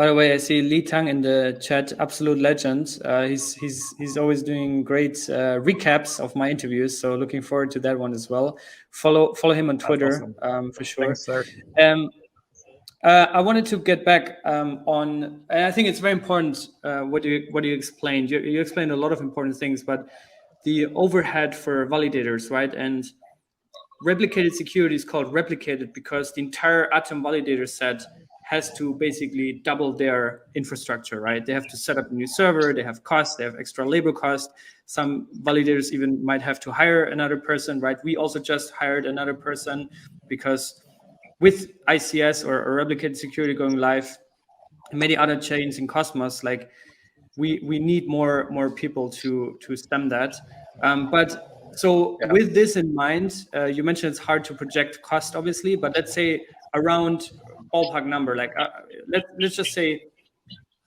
By the way, I see Li Tang in the chat, absolute legend. He's always doing great recaps of my interviews, so looking forward to that one as well. Follow him on Twitter. Awesome. For sure. Thanks, sir. I wanted to get back on, and I think it's very important what you explained. You explained a lot of important things, but the overhead for validators, right? And replicated security is called replicated because the entire Atom validator set has to basically double their infrastructure, right? They have to set up a new server, they have costs, they have extra labor cost. Some validators even might have to hire another person, right? We also just hired another person because with ICS or replicated security going live, many other chains in Cosmos, like we need more people to stem that. With this in mind, you mentioned it's hard to project cost, obviously, but let's say around ballpark number, like let's just say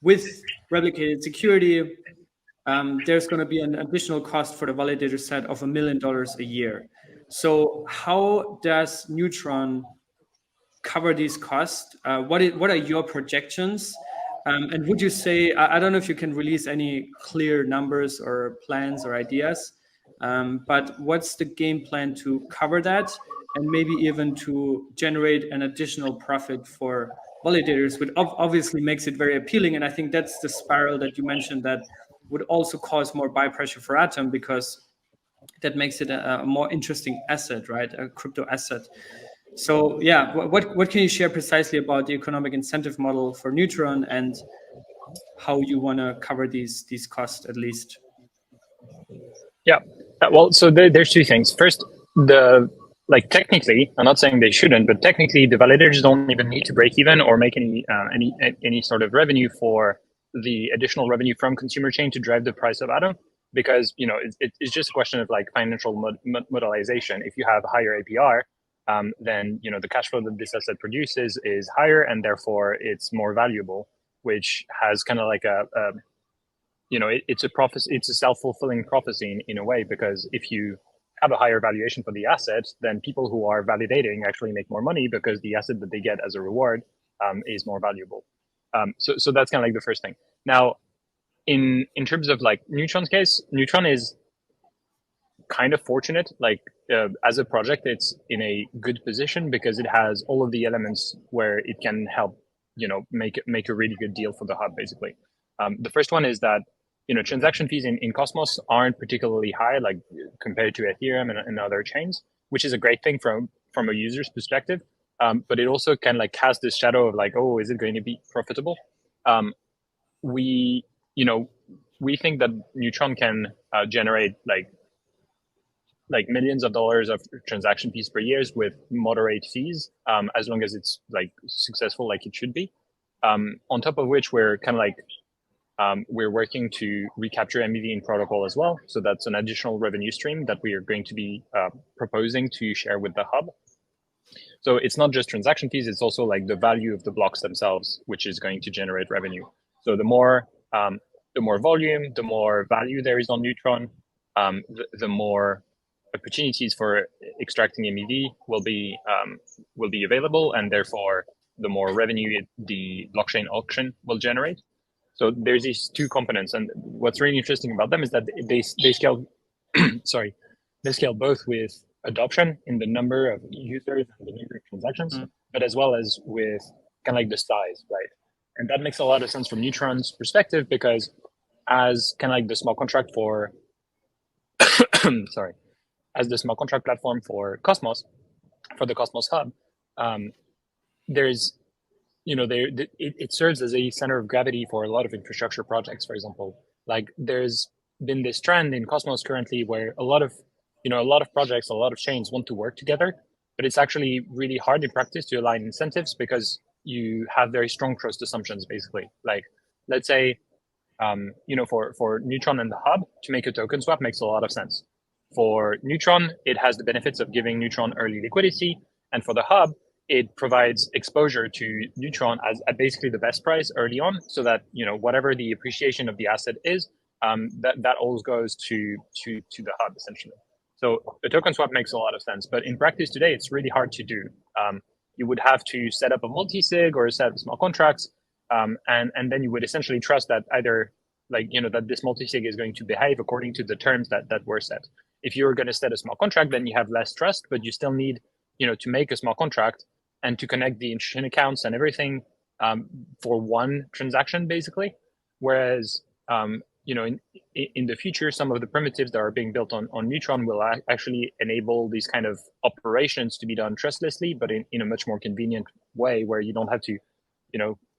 with replicated security, there's going to be an additional cost for the validator set of $1 million a year. So how does Neutron cover these costs? What are your projections? And would you say, I don't know if you can release any clear numbers or plans or ideas, but what's the game plan to cover that and maybe even to generate an additional profit for validators, which obviously makes it very appealing. And I think that's the spiral that you mentioned that would also cause more buy pressure for Atom because that makes it a more interesting asset, right? A crypto asset. So yeah, what can you share precisely about the economic incentive model for Neutron and how you want to cover these costs at least? Yeah, well, so there's two things. First, technically, I'm not saying they shouldn't, but technically the validators don't even need to break even or make any sort of revenue for the additional revenue from consumer chain to drive the price of Atom, because it's just a question of like financial modelization. If you have higher APR, then the cash flow that this asset produces is higher, and therefore it's more valuable, which has kind of like it's a prophecy. It's a self-fulfilling prophecy in a way, because if you have a higher valuation for the asset, then people who are validating actually make more money because the asset that they get as a reward is more valuable. So that's kind of like the first thing. Now, in terms of like Neutron's case, Neutron is kind of fortunate. Like as a project, it's in a good position because it has all of the elements where it can help, make a really good deal for the hub, basically. The first one is that transaction fees in Cosmos aren't particularly high, like compared to Ethereum and other chains, which is a great thing from a user's perspective. But it also can like cast this shadow of like, oh, is it going to be profitable? We think that Neutron can generate like millions of dollars of transaction fees per year with moderate fees, as long as it's like successful, like it should be. On top of which, we're kind of like we're working to recapture MEV in protocol as well. So that's an additional revenue stream that we are going to be proposing to share with the hub. So it's not just transaction fees, it's also like the value of the blocks themselves, which is going to generate revenue. So the more volume, the more value there is on Neutron, the more opportunities for extracting MEV will be available, and therefore the more revenue the blockchain auction will generate. So there's these two components, and what's really interesting about them is that they scale. Sorry, they scale both with adoption in the number of users and the number of transactions, but as well as with kind of like the size, right? And that makes a lot of sense from Neutron's perspective, because as kind of like the small contract for, as the small contract platform for Cosmos, for the Cosmos hub, there's it serves as a center of gravity for a lot of infrastructure projects. For example, like there's been this trend in Cosmos currently where a lot of projects, a lot of chains want to work together, but it's actually really hard in practice to align incentives because you have very strong trust assumptions, basically. Like, let's say, for Neutron and the hub, to make a token swap makes a lot of sense. For Neutron, it has the benefits of giving Neutron early liquidity, and for the hub, it provides exposure to Neutron at basically the best price early on, so that whatever the appreciation of the asset is, that all goes to the hub essentially. So the token swap makes a lot of sense, but in practice today, it's really hard to do. You would have to set up a multi-sig or a set of small contracts, and then you would essentially trust that either that this multisig is going to behave according to the terms that were set. If you're going to set a smart contract, then you have less trust, but you still need to make a smart contract and to connect the institution accounts and everything for one transaction, basically. Whereas in the future, some of the primitives that are being built on Neutron will actually enable these kind of operations to be done trustlessly, but in a much more convenient way, where you don't have to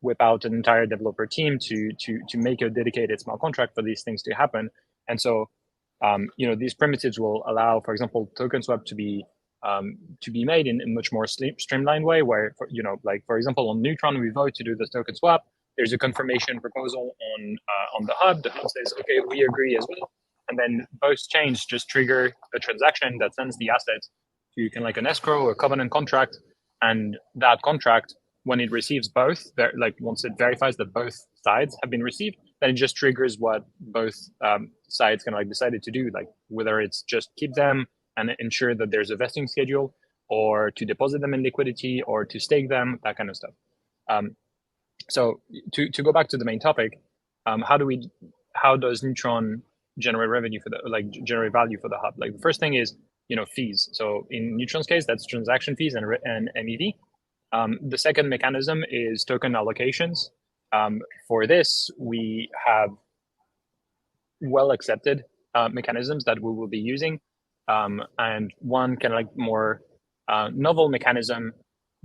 whip out an entire developer team to make a dedicated smart contract for these things to happen. And so these primitives will allow, for example, token swap to be made in a much more streamlined way, where for example on Neutron we vote to do the token swap. There's a confirmation proposal on the hub. The hub says, okay, we agree as well, and then both chains just trigger a transaction that sends the asset to kind of like an escrow or covenant contract, and that contract, when it receives both, once it verifies that both sides have been received, then it just triggers what both sides kind of like decided to do, like whether it's just keep them and ensure that there's a vesting schedule, or to deposit them in liquidity, or to stake them, that kind of stuff. So to go back to the main topic, how does Neutron generate revenue generate value for the hub? Like the first thing is fees. So in Neutron's case, that's transaction fees and MEV. The second mechanism is token allocations. For this, we have well accepted mechanisms that we will be using, and one kind of like more novel mechanism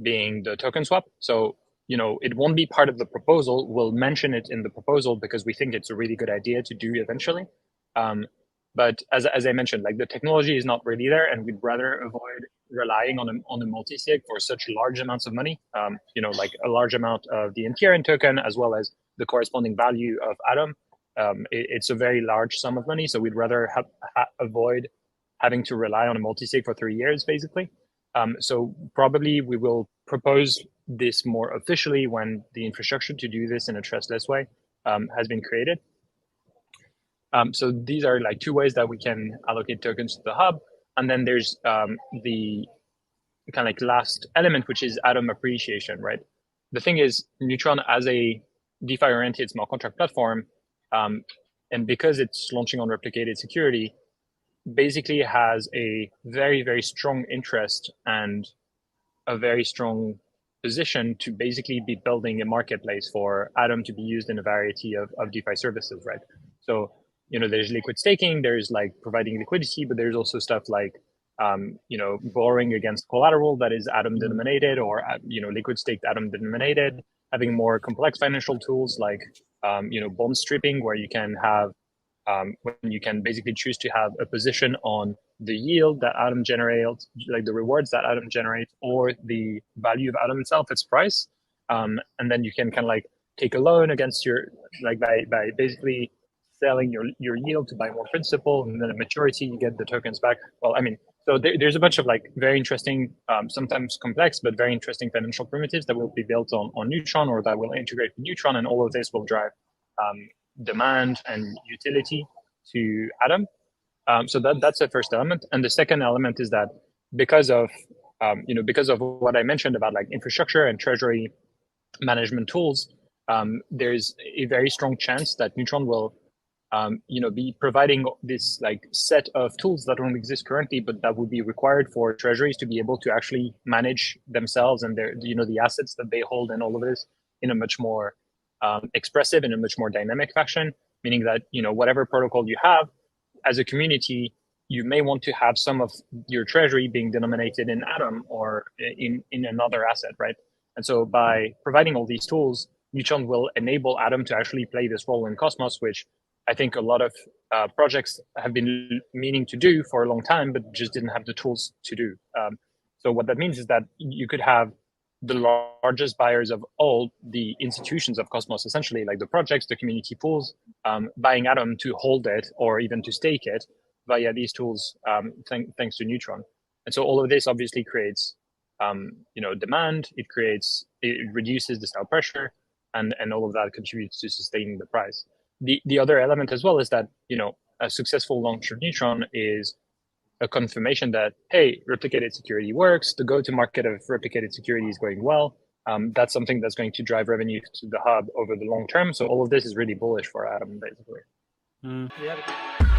being the token swap. So it won't be part of the proposal. We'll mention it in the proposal because we think it's a really good idea to do eventually. But as I mentioned, like the technology is not really there, and we'd rather avoid relying on a multi-sig for such large amounts of money. Like a large amount of the Ethereum token as well as the corresponding value of Atom. It's a very large sum of money, so we'd rather avoid having to rely on a multi-sig for 3 years, basically. So probably we will propose this more officially when the infrastructure to do this in a trustless way has been created. So these are like two ways that we can allocate tokens to the hub. And then there's the kind of like last element, which is Atom appreciation, right? The thing is, Neutron as a DeFi-oriented smart contract platform, and because it's launching on replicated security, basically has a very, very strong interest and a very strong position to basically be building a marketplace for Atom to be used in a variety of DeFi services, right? So, there's liquid staking, there's like providing liquidity, but there's also stuff like, borrowing against collateral that is Atom denominated, or, liquid staked Atom denominated, having more complex financial tools like, bond stripping, where you can have, when you can basically choose to have a position on the yield that Atom generates, like the rewards that Atom generates, or the value of Atom itself, its price. And then you can kind of like take a loan against your, like by basically selling your yield to buy more principal, and then at maturity, you get the tokens back. Well, I mean, so there's a bunch of like very interesting, sometimes complex, but very interesting financial primitives that will be built on Neutron, or that will integrate with Neutron, and all of this will drive demand and utility to Atom. So that's the first element. And the second element is that because of what I mentioned about like infrastructure and treasury management tools, there's a very strong chance that Neutron will be providing this like set of tools that don't exist currently, but that would be required for treasuries to be able to actually manage themselves and their, the assets that they hold and all of this in a much more expressive, in a much more dynamic fashion, meaning that, whatever protocol you have as a community, you may want to have some of your treasury being denominated in Atom or in another asset, right? And so by providing all these tools, Neutron will enable Atom to actually play this role in Cosmos, which I think a lot of projects have been meaning to do for a long time, but just didn't have the tools to do. So what that means is that you could have the largest buyers of all the institutions of Cosmos, essentially like the projects, the community pools, buying Atom to hold it or even to stake it via these tools, thanks to Neutron. And so all of this obviously creates, demand. It reduces the style pressure, and all of that contributes to sustaining the price. The other element as well is that, a successful launch of Neutron is a confirmation that, hey, replicated security works. The go-to-market of replicated security is going well. that's something that's going to drive revenue to the hub over the long term. So all of this is really bullish for Atom, basically. Yeah.